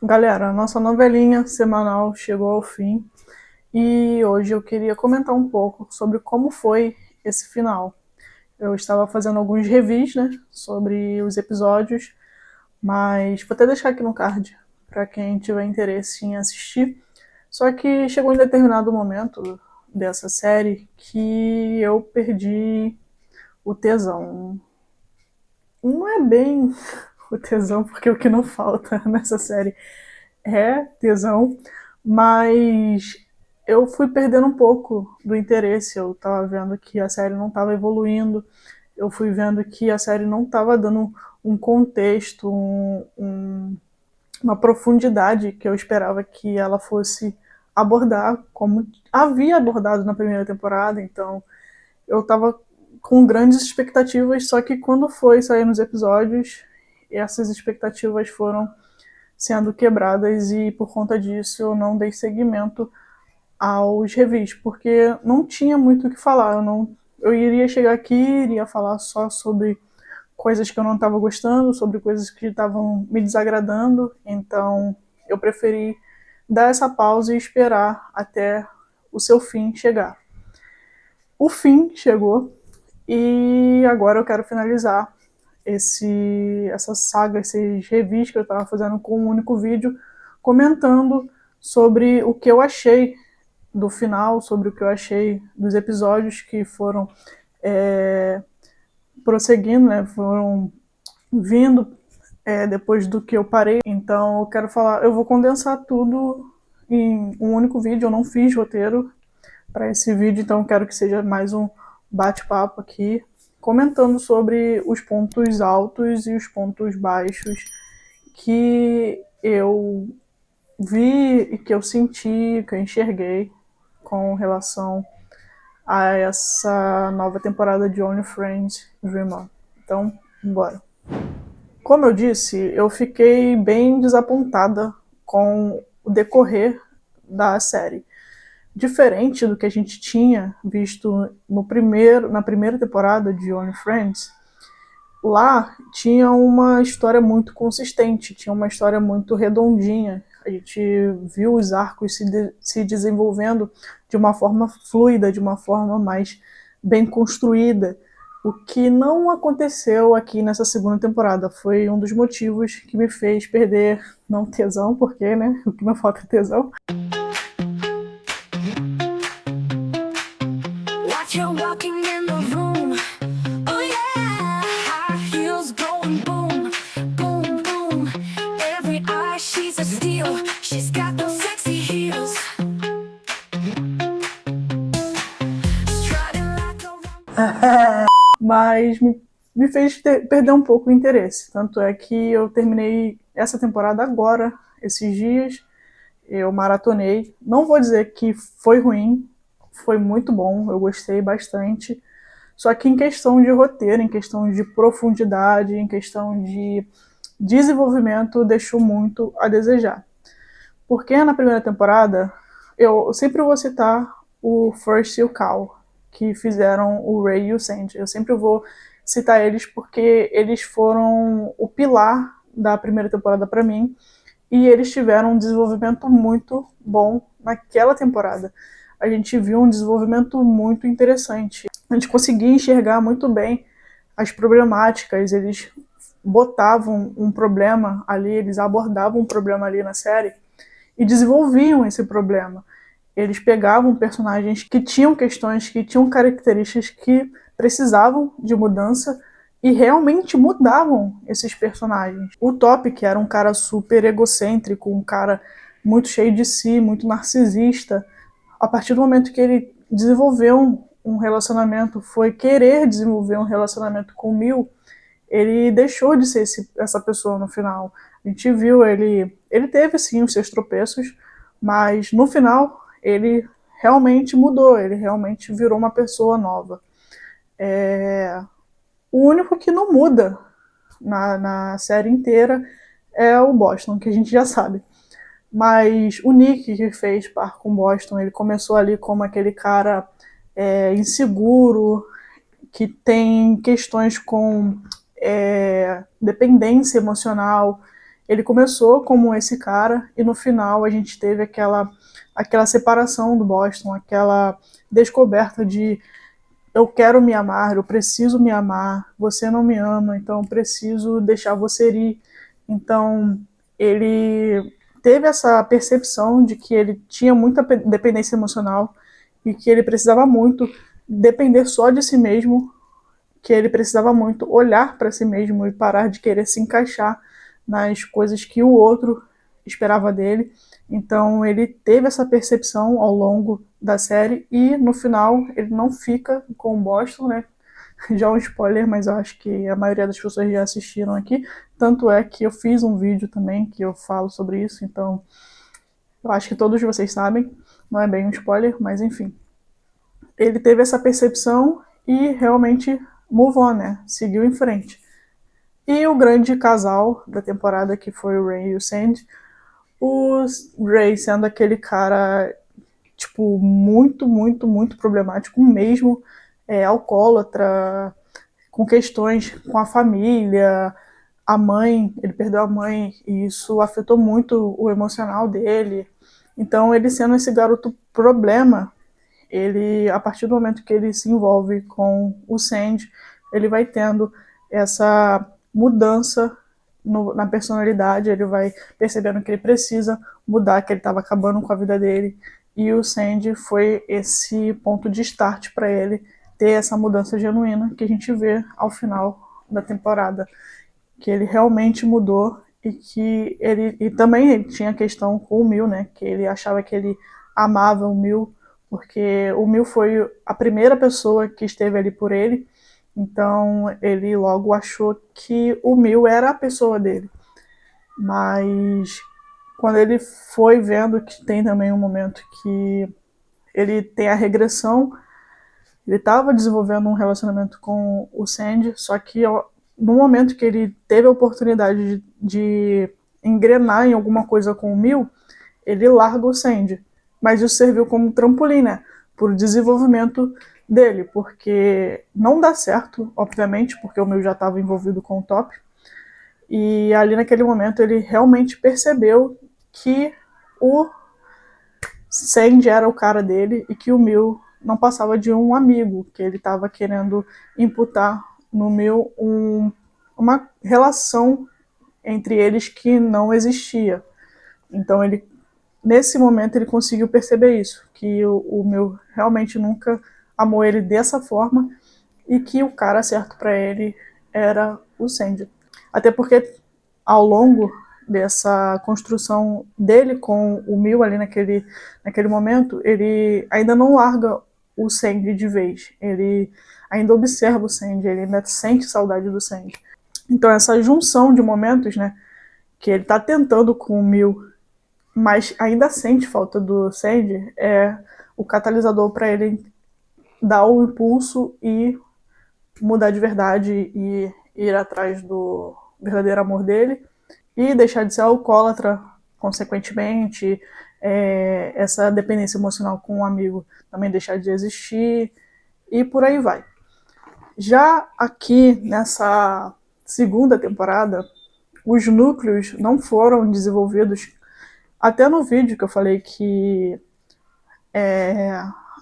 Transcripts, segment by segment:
Galera, a nossa novelinha semanal chegou ao fim e hoje eu queria comentar um pouco sobre como foi esse final. Eu estava fazendo alguns reviews, né, sobre os episódios, mas vou até deixar aqui no card para quem tiver interesse em assistir. Só que chegou em determinado momento dessa série que eu perdi o tesão. Não é bem o tesão, porque o que não falta nessa série é tesão, mas eu fui perdendo um pouco do interesse. Eu tava vendo que a série não tava evoluindo, eu fui vendo que a série não tava dando um contexto, uma profundidade que eu esperava que ela fosse abordar, como havia abordado na primeira temporada. Então eu tava com grandes expectativas, só que quando foi sair nos episódios, essas expectativas foram sendo quebradas e por conta disso eu não dei seguimento aos reviews, porque não tinha muito o que falar. Eu iria chegar aqui, iria falar só sobre coisas que eu não estava gostando, sobre coisas que estavam me desagradando, então eu preferi dar essa pausa e esperar até o seu fim chegar. O fim chegou e agora eu quero finalizar essa saga, esses reviews que eu estava fazendo com um único vídeo, comentando sobre o que eu achei do final, sobre o que eu achei dos episódios que foram prosseguindo, né, foram vindo depois do que eu parei. Então eu quero falar, eu vou condensar tudo em um único vídeo. Eu não fiz roteiro para esse vídeo, então eu quero que seja mais um bate-papo aqui, comentando sobre os pontos altos e os pontos baixos que eu vi e que eu senti, que eu enxerguei com relação a essa nova temporada de Only Friends Dream On. Então, bora. Como eu disse, eu fiquei bem desapontada com o decorrer da série. Diferente do que a gente tinha visto na primeira temporada de Only Friends, lá tinha uma história muito consistente, tinha uma história muito redondinha. A gente viu os arcos se desenvolvendo de uma forma fluida, de uma forma mais bem construída. O que não aconteceu aqui nessa segunda temporada foi um dos motivos que me fez perder, não tesão, porque, né, o que não falta é tesão. You're walking in the room. Oh yeah, high heels going boom, boom, boom. Every eye, she's a steal. She's got those sexy heels. Mas me fez perder um pouco o interesse. Tanto é que eu terminei essa temporada agora, esses dias. Eu maratonei. Não vou dizer que foi ruim, foi muito bom, eu gostei bastante. Só que em questão de roteiro, em questão de profundidade, em questão de desenvolvimento, deixou muito a desejar. Porque na primeira temporada, eu sempre vou citar o First e o Cal, que fizeram o Ray e o Sandy. Eu sempre vou citar eles porque eles foram o pilar da primeira temporada para mim, e eles tiveram um desenvolvimento muito bom naquela temporada. A gente viu um desenvolvimento muito interessante. A gente conseguia enxergar muito bem as problemáticas, eles botavam um problema ali, eles abordavam um problema ali na série e desenvolviam esse problema. Eles pegavam personagens que tinham questões, que tinham características que precisavam de mudança e realmente mudavam esses personagens. O Top, que era um cara super egocêntrico, um cara muito cheio de si, muito narcisista, a partir do momento que ele desenvolveu um relacionamento, foi querer desenvolver um relacionamento com o Mil, ele deixou de ser essa pessoa no final. A gente viu ele teve sim os seus tropeços, mas no final ele realmente mudou, ele realmente virou uma pessoa nova. O único que não muda na série inteira é o Boston, que a gente já sabe. Mas o Nick, que fez par com Boston, ele começou ali como aquele cara inseguro, que tem questões com dependência emocional. Ele começou como esse cara e no final a gente teve aquela separação do Boston, aquela descoberta de eu quero me amar, eu preciso me amar, você não me ama, então eu preciso deixar você ir. Então ele teve essa percepção de que ele tinha muita dependência emocional e que ele precisava muito depender só de si mesmo, que ele precisava muito olhar para si mesmo e parar de querer se encaixar nas coisas que o outro esperava dele. Então ele teve essa percepção ao longo da série e no final ele não fica com o Boston, né? Já um spoiler, mas eu acho que a maioria das pessoas já assistiram aqui. Tanto é que eu fiz um vídeo também que eu falo sobre isso, então eu acho que todos vocês sabem. Não é bem um spoiler, mas enfim. Ele teve essa percepção e realmente move on, né? Seguiu em frente. E o grande casal da temporada, que foi o Ray e o Sandy, o Ray sendo aquele cara, tipo, muito, muito, muito problemático mesmo, alcoólatra, com questões com a família, a mãe, ele perdeu a mãe, e isso afetou muito o emocional dele. Então, ele sendo esse garoto problema, ele, a partir do momento que ele se envolve com o Sandy, ele vai tendo essa mudança na personalidade, ele vai percebendo que ele precisa mudar, que ele estava acabando com a vida dele, e o Sandy foi esse ponto de start para ele ter essa mudança genuína que a gente vê ao final da temporada, que ele realmente mudou e que ele também ele tinha a questão com o Mil, né, que ele achava que ele amava o Mil, porque o Mil foi a primeira pessoa que esteve ali por ele, então ele logo achou que o Mil era a pessoa dele. Mas quando ele foi vendo que tem também um momento que ele tem a regressão, ele estava desenvolvendo um relacionamento com o Sandy, só que no momento que ele teve a oportunidade de engrenar em alguma coisa com o Mil, ele larga o Sandy. Mas isso serviu como trampolim, né? Para o desenvolvimento dele, porque não dá certo, obviamente, porque o Mil já estava envolvido com o Top. E ali naquele momento ele realmente percebeu que o Sandy era o cara dele e que o Mil não passava de um amigo, que ele estava querendo imputar no Mil uma relação entre eles que não existia. Então ele, nesse momento ele conseguiu perceber isso, que o Mil realmente nunca amou ele dessa forma e que o cara certo para ele era o Sandy. Até porque ao longo dessa construção dele com o Mil ali naquele momento, ele ainda não larga o Sandy de vez. Ele ainda observa o Sandy, ele ainda sente saudade do Sandy. Então essa junção de momentos, né, que ele tá tentando com o Mil, mas ainda sente falta do Sandy, é o catalisador para ele dar o impulso e mudar de verdade e ir atrás do verdadeiro amor dele e deixar de ser alcoólatra, consequentemente, essa dependência emocional com um amigo também deixar de existir e por aí vai. Já aqui nessa segunda temporada, os núcleos não foram desenvolvidos. Até no vídeo que eu falei que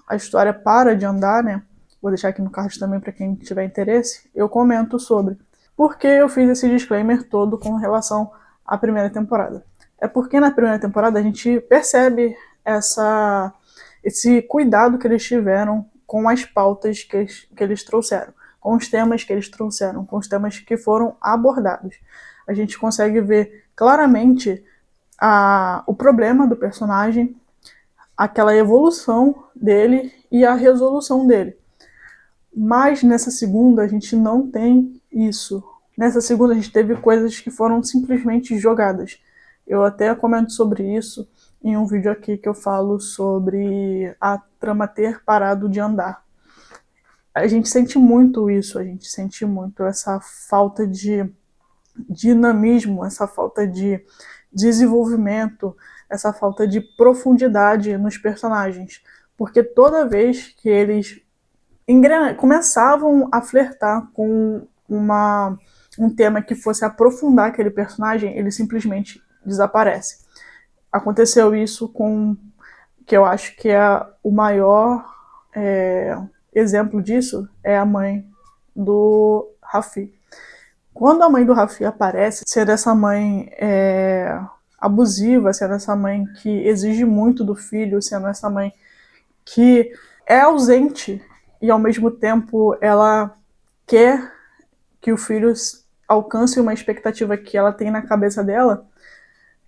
a história para de andar, né? Vou deixar aqui no card também para quem tiver interesse. Eu comento sobre. Por que eu fiz esse disclaimer todo com relação à primeira temporada? É porque na primeira temporada a gente percebe esse cuidado que eles tiveram com as pautas que eles trouxeram, com os temas que eles trouxeram, com os temas que foram abordados. A gente consegue ver claramente o problema do personagem, aquela evolução dele e a resolução dele. Mas nessa segunda a gente não tem isso. Nessa segunda a gente teve coisas que foram simplesmente jogadas. Eu até comento sobre isso em um vídeo aqui que eu falo sobre a trama ter parado de andar. A gente sente muito isso, a gente sente muito essa falta de dinamismo, essa falta de desenvolvimento, essa falta de profundidade nos personagens. Porque toda vez que eles começavam a flertar com uma um tema que fosse aprofundar aquele personagem, ele simplesmente desaparece. Aconteceu isso com, que eu acho que é o maior exemplo disso, é a mãe do Raffi. Quando a mãe do Raffi aparece, sendo essa mãe abusiva, sendo essa mãe que exige muito do filho, sendo essa mãe que é ausente e ao mesmo tempo ela quer que o filho alcance uma expectativa que ela tem na cabeça dela,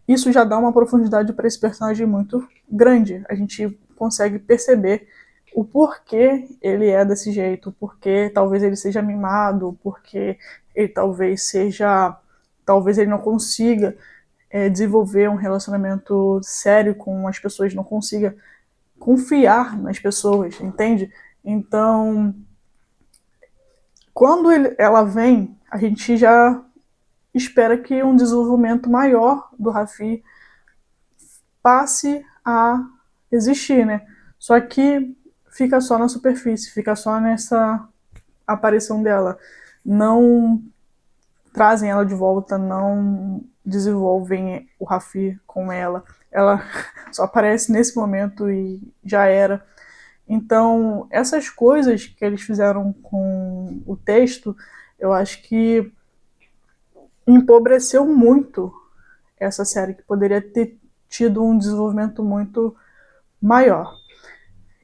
isso já dá uma profundidade para esse personagem muito grande. A gente consegue perceber o porquê ele é desse jeito, porque talvez ele seja mimado, porque ele talvez ele não consiga desenvolver um relacionamento sério com as pessoas, não consiga confiar nas pessoas, entende? Então, quando ela vem, a gente já espera que um desenvolvimento maior do Raffi passe a existir, né? Só que fica só na superfície, fica só nessa aparição dela. Não trazem ela de volta, não desenvolvem o Raffi com ela. Ela só aparece nesse momento e já era. Então, essas coisas que eles fizeram com o texto, eu acho que empobreceu muito essa série, que poderia ter tido um desenvolvimento muito maior.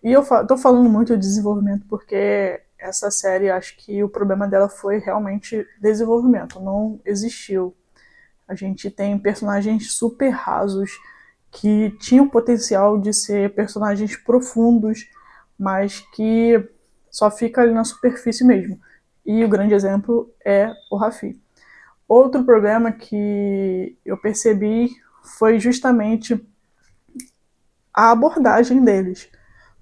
E eu tô falando muito de desenvolvimento porque essa série, acho que o problema dela foi realmente desenvolvimento, não existiu. A gente tem personagens super rasos que tinham potencial de ser personagens profundos, mas que só fica ali na superfície mesmo. E o grande exemplo é o Raffi. Outro problema que eu percebi foi justamente a abordagem deles,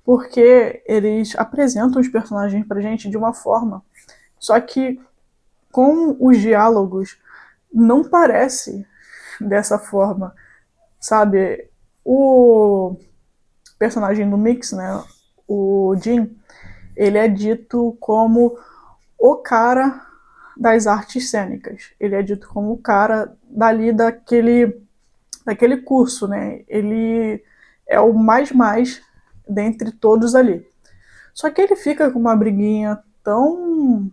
porque eles apresentam os personagens pra gente de uma forma, só que com os diálogos não parece dessa forma, sabe? O personagem do Mix, né, o Jim, ele é dito como o cara das artes cênicas. Ele é dito como o cara dali daquele curso, né? Ele é o mais dentre todos ali. Só que ele fica com uma briguinha tão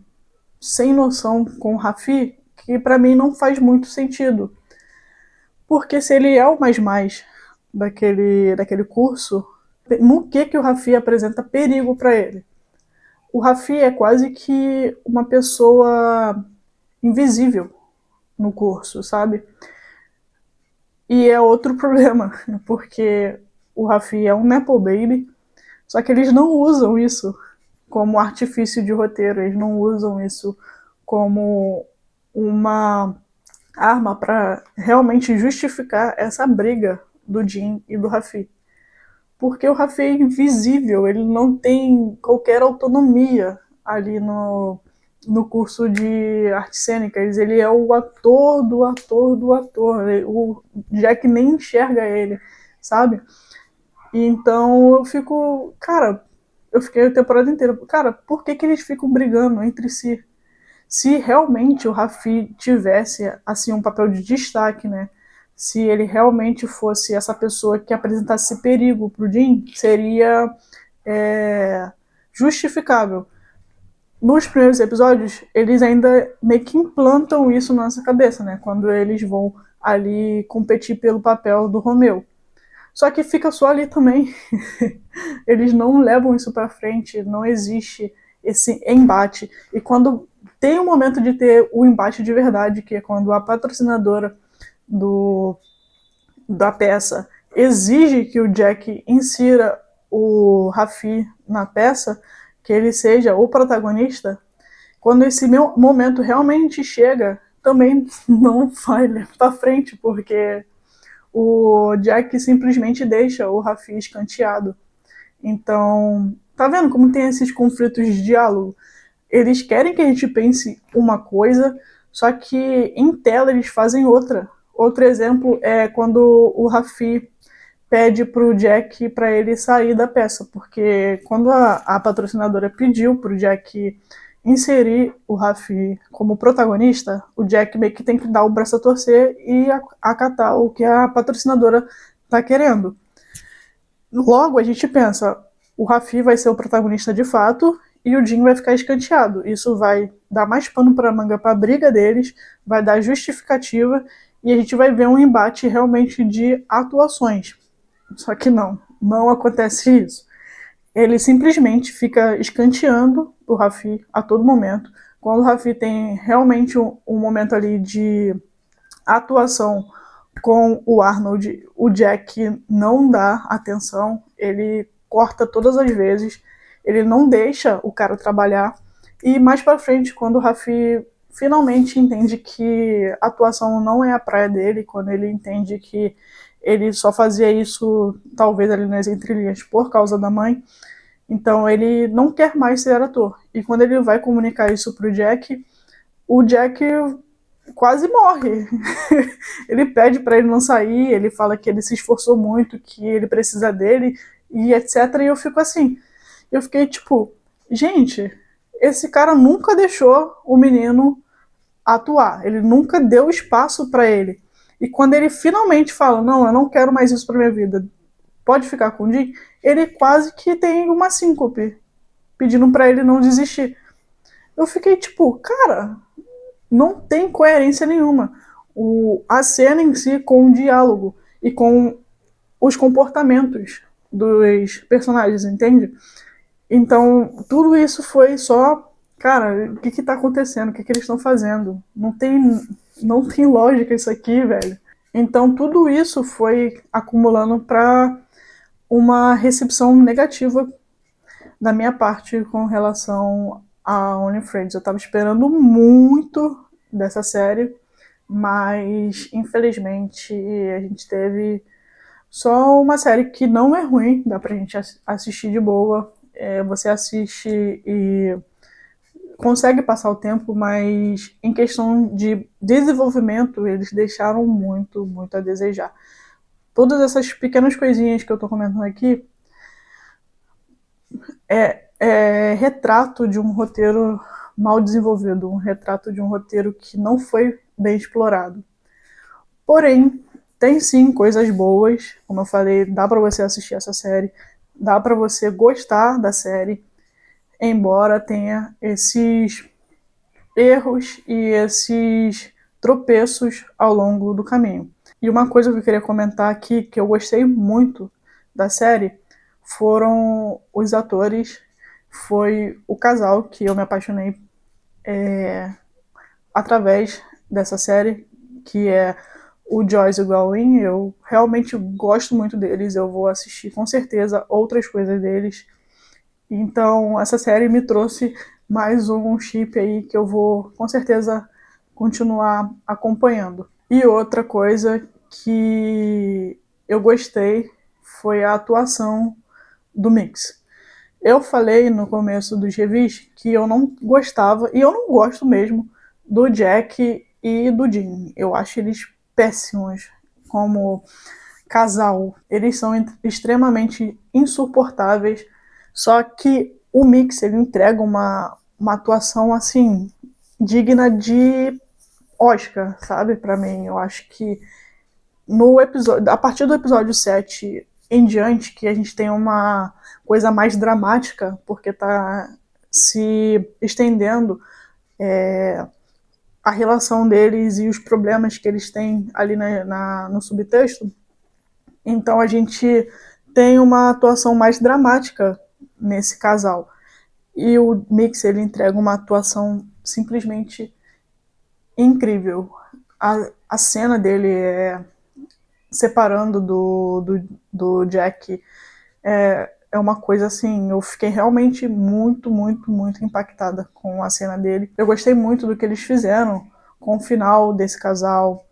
sem noção com o Raffi que para mim não faz muito sentido. Porque se ele é o mais daquele curso, no que o Raffi apresenta perigo para ele? O Raffi é quase que uma pessoa invisível no curso, sabe? E é outro problema, porque o Raffi é um Nepo Baby, só que eles não usam isso como artifício de roteiro, eles não usam isso como uma arma para realmente justificar essa briga do Jim e do Raffi. Porque o Raffi é invisível, ele não tem qualquer autonomia ali no curso de artes cênicas. Ele é o ator do ator do ator. O Jack nem enxerga ele, sabe? E então eu fico, cara, eu fiquei a temporada inteira, cara, por que eles ficam brigando entre si? Se realmente o Raffi tivesse assim um papel de destaque, né? Se ele realmente fosse essa pessoa que apresentasse perigo pro Jim, seria justificável. Nos primeiros episódios, eles ainda meio que implantam isso na nossa cabeça, né? Quando eles vão ali competir pelo papel do Romeu. Só que fica só ali também. Eles não levam isso pra frente, não existe esse embate. E quando tem um momento de ter o embate de verdade, que é quando a patrocinadora da peça exige que o Jack insira o Raffi na peça, que ele seja o protagonista, quando esse momento realmente chega, também não vai para frente, porque o Jack simplesmente deixa o Raffi escanteado. Então, tá vendo como tem esses conflitos de diálogo? Eles querem que a gente pense uma coisa, só que em tela eles fazem outra. Outro exemplo é quando o Raffi pede pro Jack para ele sair da peça, porque quando a patrocinadora pediu pro Jack inserir o Raffi como protagonista, o Jack meio que tem que dar o braço a torcer e acatar o que a patrocinadora tá querendo. Logo, a gente pensa, o Raffi vai ser o protagonista de fato e o Jim vai ficar escanteado. Isso vai dar mais pano para manga para a briga deles, vai dar justificativa e a gente vai ver um embate realmente de atuações. Só que não acontece isso. Ele simplesmente fica escanteando o Raffi a todo momento. Quando o Raffi tem realmente um momento ali de atuação com o Arnold, o Jack não dá atenção, ele corta todas as vezes, ele não deixa o cara trabalhar. E mais pra frente, quando o Raffi finalmente entende que a atuação não é a praia dele, quando ele entende que ele só fazia isso, talvez ali nas entrelinhas, por causa da mãe, então ele não quer mais ser ator. E quando ele vai comunicar isso pro Jack, o Jack quase morre. Ele pede para ele não sair, ele fala que ele se esforçou muito, que ele precisa dele e etc. E eu fico assim, eu fiquei tipo, gente, esse cara nunca deixou o menino atuar, ele nunca deu espaço para ele. E quando ele finalmente fala, não, eu não quero mais isso para minha vida, pode ficar com o Jim, ele quase que tem uma síncope, pedindo para ele não desistir. Eu fiquei tipo, cara, não tem coerência nenhuma. A cena em si com o diálogo e com os comportamentos dos personagens, entende? Então, tudo isso foi só, cara, o que tá acontecendo? O que eles estão fazendo? Não tem lógica isso aqui, velho. Então, tudo isso foi acumulando para uma recepção negativa da minha parte com relação a Only Friends. Eu tava esperando muito dessa série, mas infelizmente a gente teve só uma série que não é ruim, dá pra gente assistir de boa. Você assiste e consegue passar o tempo, mas em questão de desenvolvimento, eles deixaram muito, muito a desejar. Todas essas pequenas coisinhas que eu tô comentando aqui é retrato de um roteiro mal desenvolvido, um retrato de um roteiro que não foi bem explorado. Porém, tem sim coisas boas, como eu falei, dá pra você assistir essa série, dá pra você gostar da série, embora tenha esses erros e esses tropeços ao longo do caminho. E uma coisa que eu queria comentar aqui, que eu gostei muito da série, foram os atores, foi o casal que eu me apaixonei através dessa série, que é o Joyce e o Gawain. Eu realmente gosto muito deles, eu vou assistir com certeza outras coisas deles. Então essa série me trouxe mais um chip aí que eu vou com certeza continuar acompanhando. E outra coisa que eu gostei foi a atuação do Mix. Eu falei no começo dos reviews que eu não gostava, e eu não gosto mesmo, do Jack e do Jim. Eu acho eles péssimos como casal. Eles são extremamente insuportáveis, só que o Mix ele entrega uma atuação assim digna de Oscar, sabe? Pra mim, eu acho que no episódio, a partir do episódio 7 em diante, que a gente tem uma coisa mais dramática, porque tá se estendendo a relação deles e os problemas que eles têm ali no subtexto. Então a gente tem uma atuação mais dramática nesse casal. E o Mix ele entrega uma atuação simplesmente incrível. A cena dele separando do Jack é uma coisa assim, eu fiquei realmente muito, muito, muito impactada com a cena dele. Eu gostei muito do que eles fizeram com o final desse casal.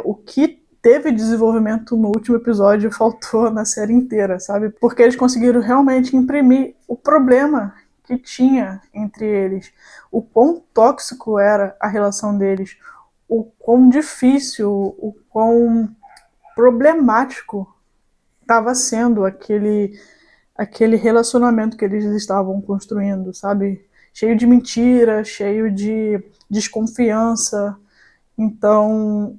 O que teve desenvolvimento no último episódio faltou na série inteira, sabe? Porque eles conseguiram realmente imprimir o problema que tinha entre eles, o quão tóxico era a relação deles, o quão difícil, o quão problemático estava sendo aquele relacionamento que eles estavam construindo, sabe? cheio de mentira, cheio de desconfiança. Então,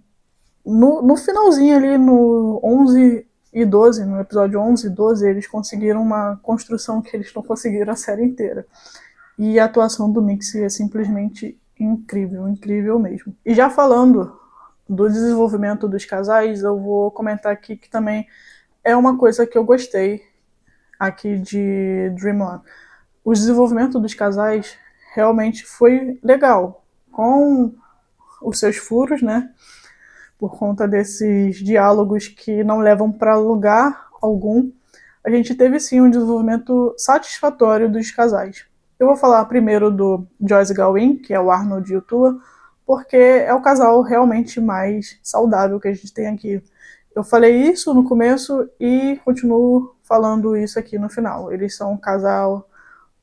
no finalzinho ali, no 11 e 12, no episódio 11 e 12, eles conseguiram uma construção que eles não conseguiram a série inteira. E a atuação do Mixie é simplesmente incrível, incrível mesmo. E já falando do desenvolvimento dos casais, eu vou comentar aqui que também é uma coisa que eu gostei aqui de Dream On. O desenvolvimento dos casais realmente foi legal, com os seus furos, né? Por conta desses diálogos que não levam para lugar algum, a gente teve sim um desenvolvimento satisfatório dos casais. Eu vou falar primeiro do Joyce Gawain, que é o Arnold e o Tua, porque é o casal realmente mais saudável que a gente tem aqui. Eu falei isso no começo e continuo falando isso aqui no final. Eles são o casal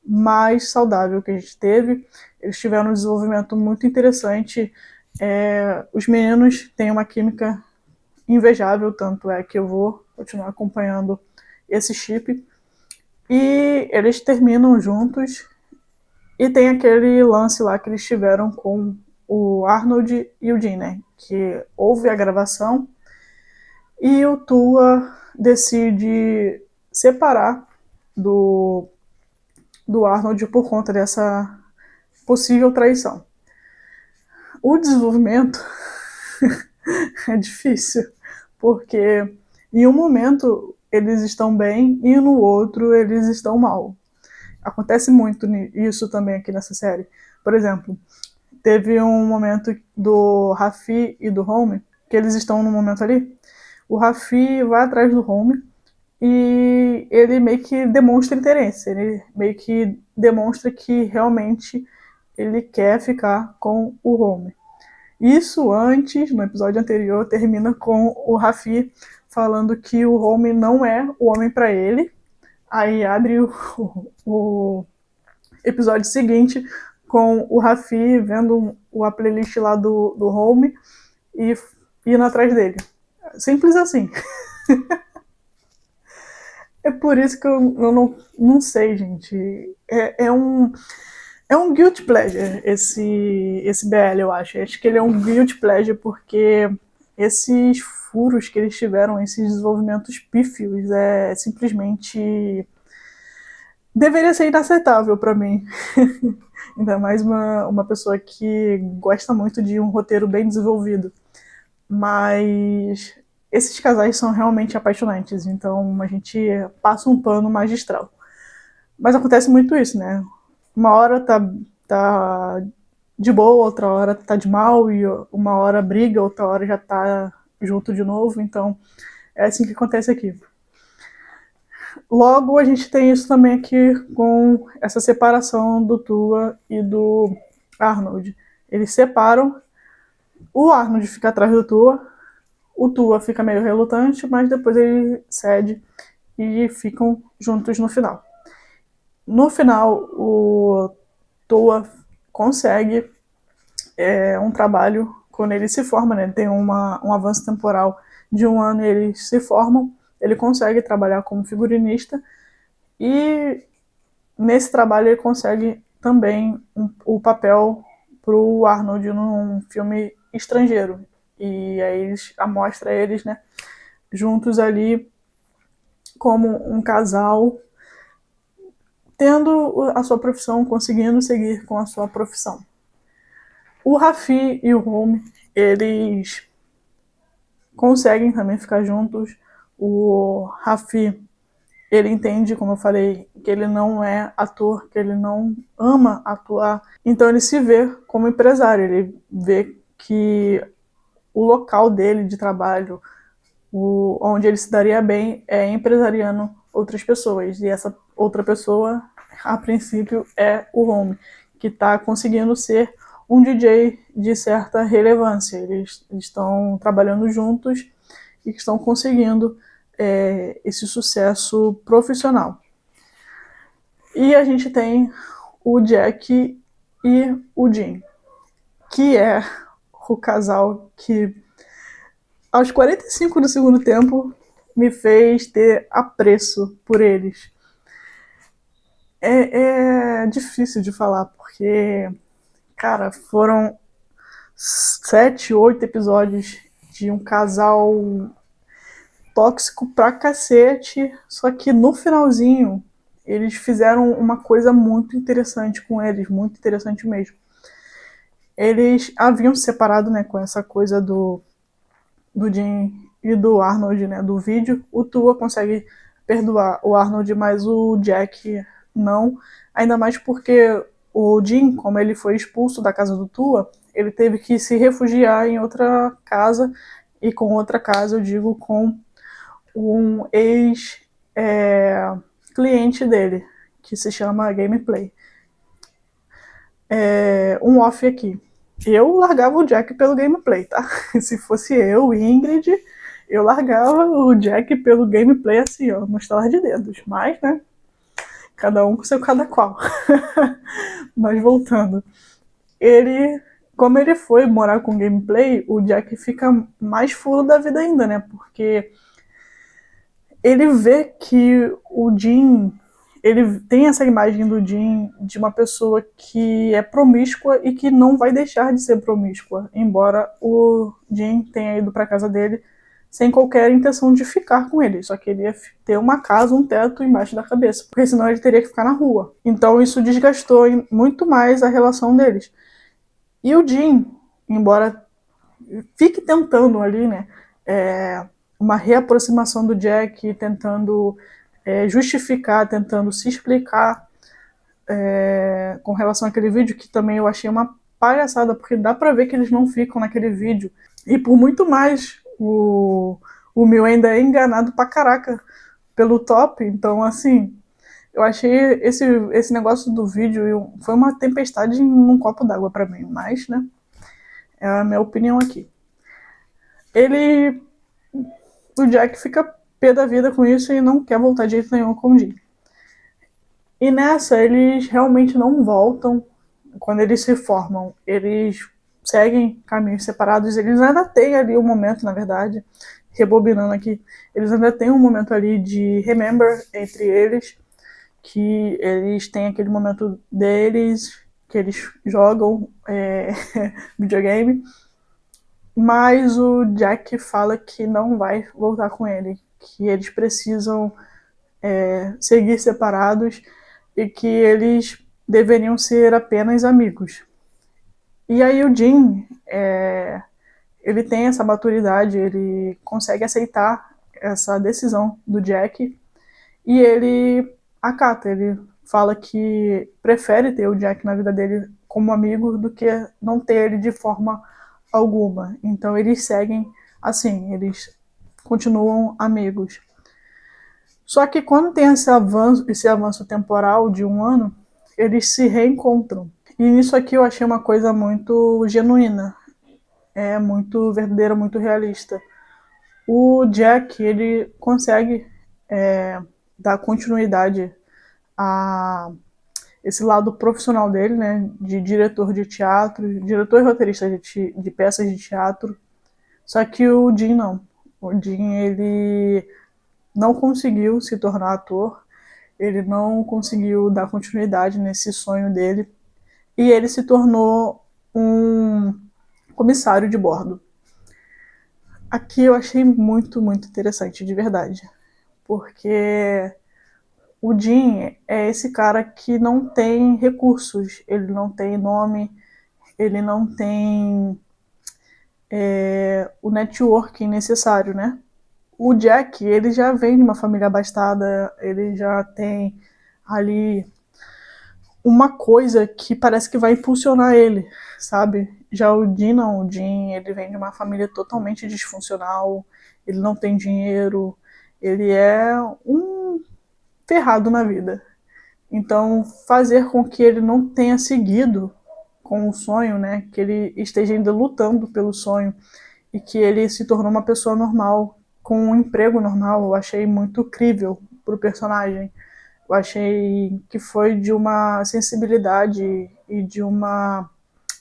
mais saudável que a gente teve. Eles tiveram um desenvolvimento muito interessante. Os meninos têm uma química invejável, tanto é que eu vou continuar acompanhando esse chip. E eles terminam juntos. E tem aquele lance lá que eles tiveram com o Arnold e o Dean, né? Que houve a gravação e o Tua decide separar do Arnold por conta dessa possível traição. O desenvolvimento é difícil, porque em um momento eles estão bem e no outro eles estão mal. Acontece muito isso também aqui nessa série. Por exemplo, teve um momento do Raffi e do Home, que eles estão num momento ali, o Raffi vai atrás do Home e ele meio que demonstra interesse, ele meio que demonstra que realmente ele quer ficar com o Home. Isso antes, no episódio anterior, termina com o Raffi falando que o Home não é o homem para ele. Aí abre o episódio seguinte com o Raffi vendo a playlist lá do Home e indo atrás dele. Simples assim. É por isso que eu não sei, gente. É um guilty pleasure esse BL, eu acho. Acho que ele é um guilty pleasure porque esses furos que eles tiveram, esses desenvolvimentos pífios, é simplesmente deveria ser inaceitável para mim. Ainda mais uma pessoa que gosta muito de um roteiro bem desenvolvido. Mas esses casais são realmente apaixonantes, então a gente passa um pano magistral. Mas acontece muito isso, né? Uma hora tá de boa, outra hora tá de mal, e uma hora briga, outra hora já tá junto de novo, então é assim que acontece aqui. Logo, a gente tem isso também aqui com essa separação do Tua e do Arnold. Eles separam, o Arnold fica atrás do Tua, o Tua fica meio relutante, mas depois ele cede e ficam juntos no final. No final, o Tua consegue um trabalho quando ele se forma, né? Ele tem um avanço temporal de 1 ano e eles se formam. Ele consegue trabalhar como figurinista e nesse trabalho ele consegue também o papel para o Arnold num filme estrangeiro. E aí mostra eles, né, juntos ali como um casal tendo a sua profissão, conseguindo seguir com a sua profissão. O Raffi e o Home, eles conseguem também ficar juntos. O Raffi, ele entende, como eu falei, que ele não é ator, que ele não ama atuar. Então ele se vê como empresário, ele vê que o local dele de trabalho, onde ele se daria bem, é empresariando outras pessoas. E essa outra pessoa, a princípio, é o Home, que está conseguindo ser um DJ de certa relevância. Eles estão trabalhando juntos e estão conseguindo esse sucesso profissional. E a gente tem o Jack e o Dean, que é o casal que aos 45 do segundo tempo me fez ter apreço por eles. É difícil de falar, porque, cara, foram 7, 8 episódios de um casal tóxico pra cacete, só que no finalzinho eles fizeram uma coisa muito interessante com eles, muito interessante mesmo. Eles haviam se separado, né, com essa coisa do Jim e do Arnold, né, do vídeo. O Tua consegue perdoar o Arnold, mas o Jack não. Ainda mais porque o Jim, como ele foi expulso da casa do Tua, ele teve que se refugiar em outra casa. E com outra casa eu digo com um ex-cliente dele, que se chama Gameplay. Um off aqui. Eu largava o Jack pelo Gameplay, tá? Se fosse eu, Ingrid, eu largava o Jack pelo Gameplay assim, ó, no estalar de dedos. Mas, né, cada um com seu cada qual. Mas voltando. Como ele foi morar com o Gameplay, o Jack fica mais fulo da vida ainda, né? Porque ele vê que o Jim, ele tem essa imagem do Jim de uma pessoa que é promíscua e que não vai deixar de ser promíscua, embora o Jim tenha ido para casa dele sem qualquer intenção de ficar com ele, só queria ter uma casa, um teto embaixo da cabeça, porque senão ele teria que ficar na rua. Então isso desgastou muito mais a relação deles. E o Jim, embora fique tentando ali, né, uma reaproximação do Jack, tentando justificar, tentando se explicar com relação àquele vídeo, que também eu achei uma palhaçada, porque dá pra ver que eles não ficam naquele vídeo. E por muito mais, o Mil ainda é enganado pra caraca pelo Top, então assim, eu achei esse negócio do vídeo foi uma tempestade num copo d'água pra mim, mas, né, é a minha opinião aqui. O Jack fica pé da vida com isso e não quer voltar de jeito nenhum com o Jim. E nessa, eles realmente não voltam. Quando eles se formam, eles seguem caminhos separados. Eles ainda têm ali um momento, na verdade, rebobinando aqui, eles ainda têm um momento ali de remember entre eles, que eles têm aquele momento deles, que eles jogam videogame. Mas o Jack fala que não vai voltar com ele, que eles precisam seguir separados e que eles deveriam ser apenas amigos. E aí o Jim, ele tem essa maturidade, ele consegue aceitar essa decisão do Jack e ele acata, ele fala que prefere ter o Jack na vida dele como amigo do que não ter ele de forma alguma. Então eles seguem assim, eles continuam amigos. Só que quando tem esse avanço temporal de um ano, eles se reencontram. E nisso aqui eu achei uma coisa muito genuína, muito verdadeira, muito realista. O Jack, ele consegue dar continuidade a esse lado profissional dele, né, de diretor de teatro, diretor e roteirista de peças de teatro. Só que o Jim não. O Jim, ele não conseguiu se tornar ator, ele não conseguiu dar continuidade nesse sonho dele e ele se tornou um comissário de bordo. Aqui eu achei muito, muito interessante, de verdade, porque o Jim é esse cara que não tem recursos, ele não tem nome, ele não tem o networking necessário, né? O Jack, ele já vem de uma família abastada, ele já tem ali uma coisa que parece que vai impulsionar ele, sabe? Já o Dean não, o Dean, ele vem de uma família totalmente disfuncional, ele não tem dinheiro, ele é um ferrado na vida. Então, fazer com que ele não tenha seguido com o sonho, né, que ele esteja ainda lutando pelo sonho e que ele se tornou uma pessoa normal, com um emprego normal, eu achei muito crível pro personagem. Eu achei que foi de uma sensibilidade e de uma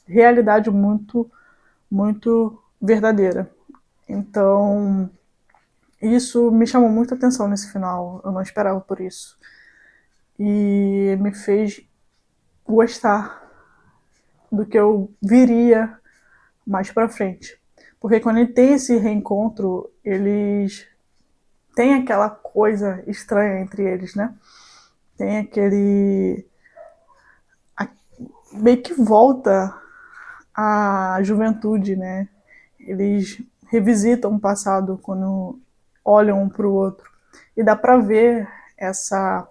realidade muito, muito verdadeira. Então, isso me chamou muita atenção nesse final. Eu não esperava por isso. e me fez gostar do que eu viria mais pra frente. Porque quando ele tem esse reencontro, eles têm aquela coisa estranha entre eles, né? Tem aquele... meio que volta à juventude, né? Eles revisitam o passado quando olham um pro outro. E dá pra ver essa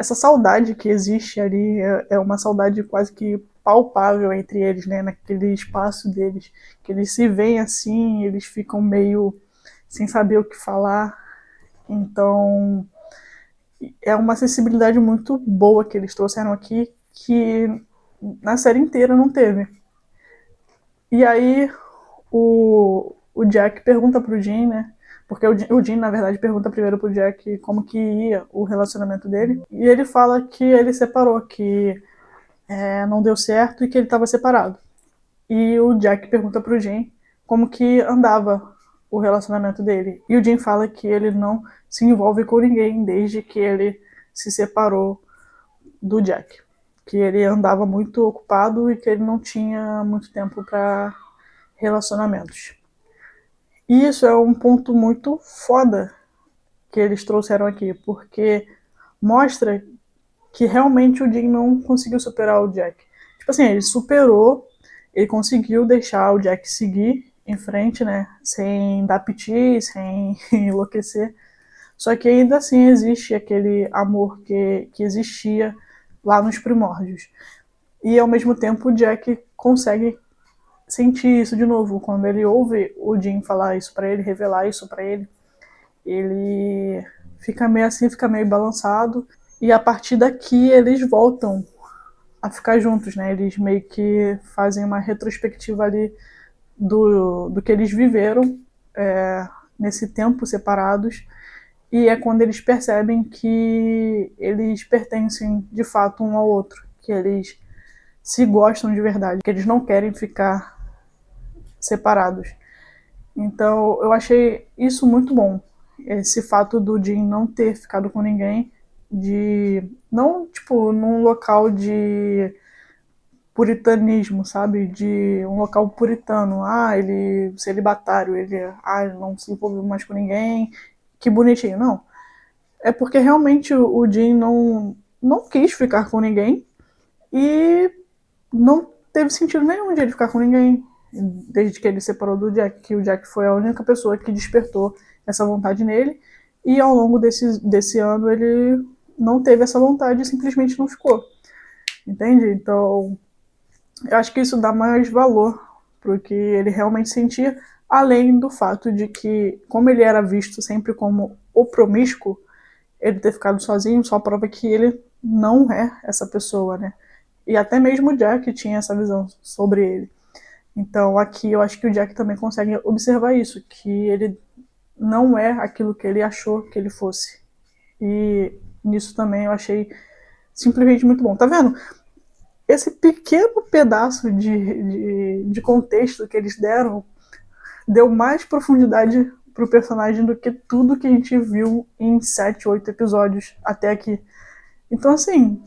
saudade que existe ali, é uma saudade quase que palpável entre eles, né? Naquele espaço deles, que eles se veem assim, eles ficam meio sem saber o que falar. Então, é uma sensibilidade muito boa que eles trouxeram aqui, que na série inteira não teve. E aí, o Jack pergunta pro Jim, né? Porque o Jim, na verdade, pergunta primeiro pro Jack como que ia o relacionamento dele. E ele fala que ele separou, que não deu certo e que ele estava separado. E o Jack pergunta pro Jim como que andava o relacionamento dele. E o Jim fala que ele não se envolve com ninguém desde que ele se separou do Jack. Que ele andava muito ocupado e que ele não tinha muito tempo para relacionamentos. E isso é um ponto muito foda que eles trouxeram aqui, porque mostra que realmente o Jim não conseguiu superar o Jack. Tipo assim, ele superou, ele conseguiu deixar o Jack seguir em frente, né? Sem dar piti, sem enlouquecer. Só que ainda assim existe aquele amor que existia lá nos primórdios. E ao mesmo tempo o Jack consegue sentir isso de novo. Quando ele ouve o Jim falar isso pra ele, revelar isso pra ele fica meio assim, fica meio balançado. E a partir daqui eles voltam a ficar juntos, né? Eles meio que fazem uma retrospectiva ali do que eles viveram nesse tempo separados. E é quando eles percebem que eles pertencem de fato um ao outro, que eles se gostam de verdade, que eles não querem ficar separados. Então eu achei isso muito bom, esse fato do Jim não ter ficado com ninguém, de não tipo num local de puritanismo, sabe, de um local puritano, ele celibatário, ele não se envolveu mais com ninguém, que bonitinho, não. É porque realmente o Jim não quis ficar com ninguém e não teve sentido nenhum de ele ficar com ninguém desde que ele se separou do Jack, que o Jack foi a única pessoa que despertou essa vontade nele, e ao longo desse ano ele não teve essa vontade e simplesmente não ficou. Entende? Então, eu acho que isso dá mais valor pro que ele realmente sentia, além do fato de que, como ele era visto sempre como o promíscuo, ele ter ficado sozinho só prova que ele não é essa pessoa, né? E até mesmo o Jack tinha essa visão sobre ele. Então aqui eu acho que o Jack também consegue observar isso, que ele não é aquilo que ele achou que ele fosse. E nisso também eu achei simplesmente muito bom. Tá vendo? Esse pequeno pedaço de contexto que eles deram deu mais profundidade pro personagem do que tudo que a gente viu em 7, 8 episódios até aqui. Então, assim,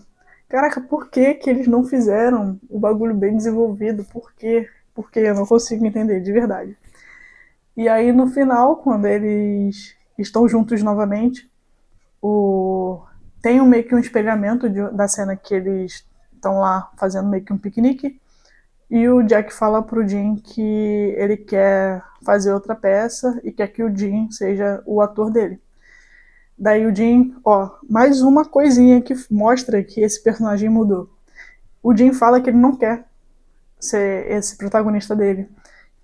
caraca, por que eles não fizeram o bagulho bem desenvolvido? Por quê? Porque eu não consigo entender, de verdade. E aí, no final, quando eles estão juntos novamente, tem meio que um espelhamento da cena que eles estão lá fazendo meio que um piquenique. E o Jack fala pro Jim que ele quer fazer outra peça e quer que o Jim seja o ator dele. Daí o Jim, mais uma coisinha que mostra que esse personagem mudou. O Jim fala que ele não quer ser esse protagonista dele,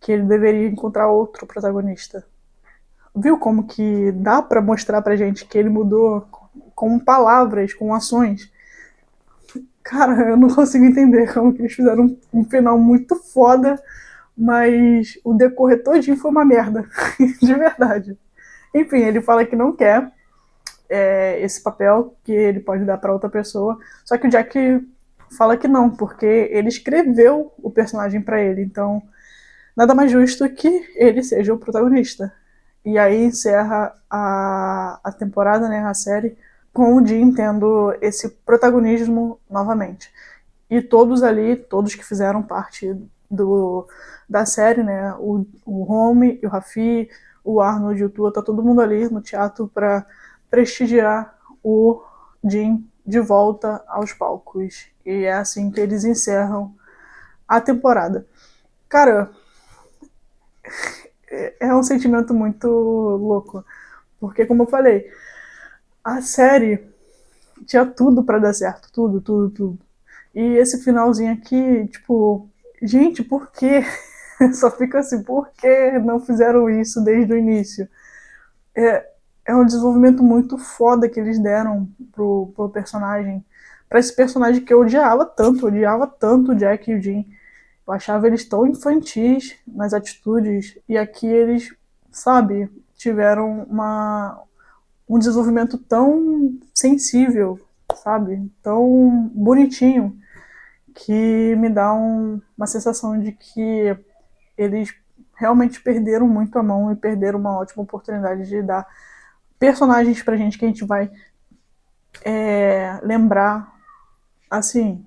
que ele deveria encontrar outro protagonista. Viu como que dá pra mostrar pra gente que ele mudou com palavras, com ações? Cara, eu não consigo entender como que eles fizeram um final muito foda, mas o decorrer todinho foi uma merda, de verdade. Enfim, ele fala que não quer esse papel, que ele pode dar para outra pessoa, só que o Jack fala que não, porque ele escreveu o personagem para ele, então nada mais justo que ele seja o protagonista. E aí encerra a temporada, né, a série, com o Jim tendo esse protagonismo novamente. E todos ali, todos que fizeram parte da série, né? O Home, o Rafi, o Arnold e o Tua, tá todo mundo ali no teatro para prestigiar o Jim de volta aos palcos. E é assim que eles encerram a temporada. Cara, é um sentimento muito louco. Porque, como eu falei, a série tinha tudo para dar certo. Tudo, tudo, tudo. E esse finalzinho aqui, tipo, gente, por quê? Só fica assim, por que não fizeram isso desde o início? É um desenvolvimento muito foda que eles deram pro personagem. Pra esse personagem que eu odiava tanto o Jack e o Jim. Eu achava eles tão infantis nas atitudes, e aqui eles, sabe, tiveram um desenvolvimento tão sensível, sabe, tão bonitinho, que me dá uma sensação de que eles realmente perderam muito a mão e perderam uma ótima oportunidade de dar personagens pra gente que a gente vai lembrar, assim,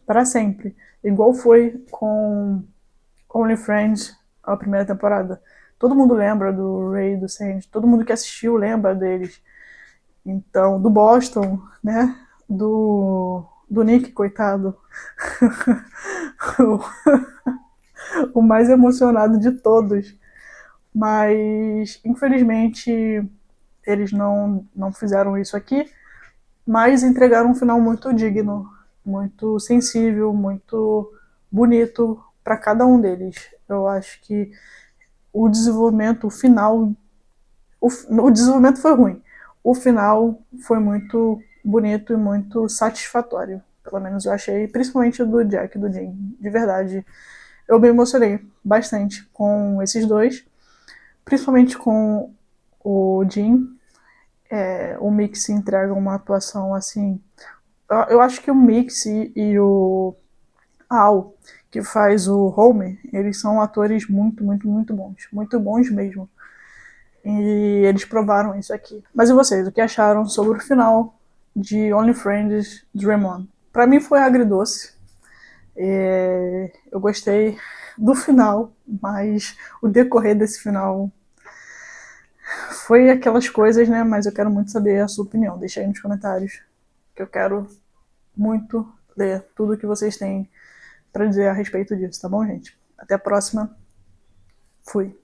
para sempre. Igual foi com Only Friends, a primeira temporada. Todo mundo lembra do Ray e do Sandy, todo mundo que assistiu lembra deles. Então, do Boston, né? Do Nick, coitado. O mais emocionado de todos. Mas, infelizmente, eles não fizeram isso aqui, mas entregaram um final muito digno, muito sensível, muito bonito para cada um deles. Eu acho que o desenvolvimento final, o desenvolvimento foi ruim. O final foi muito bonito e muito satisfatório. Pelo menos eu achei, principalmente do Jack e do Jim. De verdade, eu me emocionei bastante com esses dois, principalmente com o Jim. O Mix entrega uma atuação assim. Eu acho que o Mix e o Al, que faz o Homer, eles são atores muito, muito, muito bons. Muito bons mesmo. E eles provaram isso aqui. Mas e vocês, o que acharam sobre o final de Only Friends Dream On? Pra mim foi agridoce. Eu gostei do final, mas o decorrer desse final foi aquelas coisas, né? Mas eu quero muito saber a sua opinião. Deixa aí nos comentários, que eu quero muito ler tudo que vocês têm para dizer a respeito disso, tá bom, gente? Até a próxima. Fui.